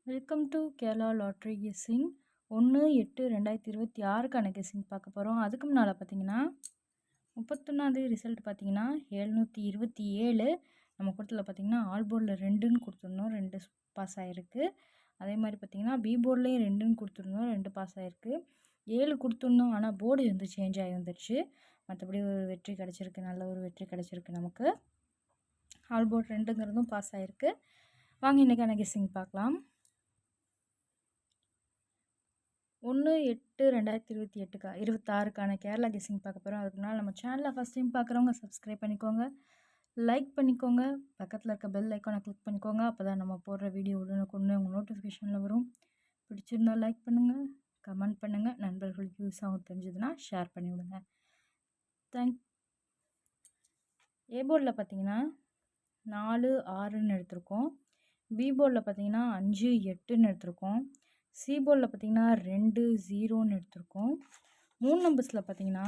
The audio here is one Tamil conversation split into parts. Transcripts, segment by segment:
Welcome to Kerala lottery guessing 1/8/2026க்கான கெஸ்ஸிங் பார்க்க போகிறோம். அதுக்கு முன்னால் பார்த்தீங்கன்னா 31ஆந்தேதி ரிசல்ட் பார்த்தீங்கன்னா 727 நம்ம கொடுத்ததில் பார்த்தீங்கன்னா ஆல் போர்டில் 2ன்னு கொடுத்துருந்தோம், 2 பாஸ் ஆகிருக்கு. அதே மாதிரி பார்த்தீங்கன்னா பி போர்ட்லேயும் 2ன்னு கொடுத்துருந்தோம், 2 பாஸ் ஆகிருக்கு. 7 கொடுத்துருந்தோம், ஆனால் போர்டு வந்து சேஞ்ச் ஆகி வந்துடுச்சு. மற்றபடி ஒரு வெற்றி கிடச்சிருக்கு, நல்ல ஒரு வெற்றி கிடச்சிருக்கு நமக்கு. ஆல் போர்டு 2ங்கிறதும் பாஸ் ஆகிருக்கு. வாங்க இன்றைக்கான கெஸ்ஸிங் பார்க்கலாம். 1/8/2026க்கான கேரளா கெஸ்ஸிங் பார்க்க போகிறோம். அதுக்கு முன்னால் நம்ம சேனலை ஃபஸ்ட் டைம் பார்க்குறவங்க சப்ஸ்கிரைப் பண்ணிக்கோங்க, லைக் பண்ணிக்கோங்க, பக்கத்தில் இருக்க பெல் ஐக்கானை கிளிக் பண்ணிக்கோங்க. அப்போ தான் நம்ம போடுற வீடியோ உடனுக்குடனே உங்கள் நோட்டிஃபிகேஷனில் வரும். பிடிச்சிருந்தா லைக் பண்ணுங்கள், கமெண்ட் பண்ணுங்கள், நண்பர்களுக்கு யூஸ் ஆகும் தெரிஞ்சதுன்னா ஷேர் பண்ணி விடுங்க. ஏ போர்டில் பார்த்தீங்கன்னா 4, 6ன்னு எடுத்திருக்கோம். பி போர்டில் பார்த்தீங்கன்னா 5, 8ன்னு எடுத்திருக்கோம். சி போர்டில் பார்த்தீங்கன்னா 2, 0ன்னு எடுத்திருக்கோம். 3 நம்பர்ஸில் பார்த்தீங்கன்னா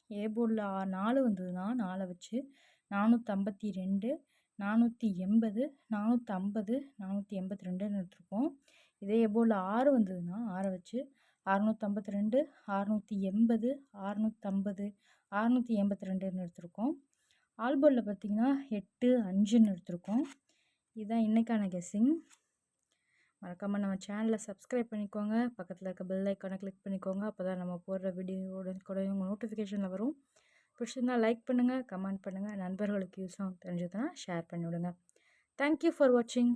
ஏ போர்டில் 4 வந்ததுன்னா 4 வச்சு 452, 480, 450, 482ன்னு எடுத்திருக்கோம். இதே ஏ போர்டில் 6 வந்ததுன்னா 6 வச்சு 652, 680, 650, 682ன்னு எடுத்திருக்கோம். ஆல் போர்டில் பார்த்தீங்கன்னா 8, 5ன்னு எடுத்திருக்கோம். இதுதான் இன்றைக்கான கெஸ்ஸிங். மறக்காமல் நம்ம சேனலை சப்ஸ்கிரைப் பண்ணிக்கோங்க, பக்கத்தில் இருக்க பெல் ஐக்கானை கிளிக் பண்ணிக்கோங்க. அப்போ தான் நம்ம போடுற வீடியோட கூட உங்கள் நோட்டிஃபிகேஷனில் வரும். பிடிச்சிருந்தால் லைக் பண்ணுங்கள், கமெண்ட் பண்ணுங்கள், நண்பர்களுக்கு யூஸ் ஆகும் தெரிஞ்சதுன்னா ஷேர் பண்ணிவிடுங்க. தேங்க்யூ ஃபார் வாட்சிங்.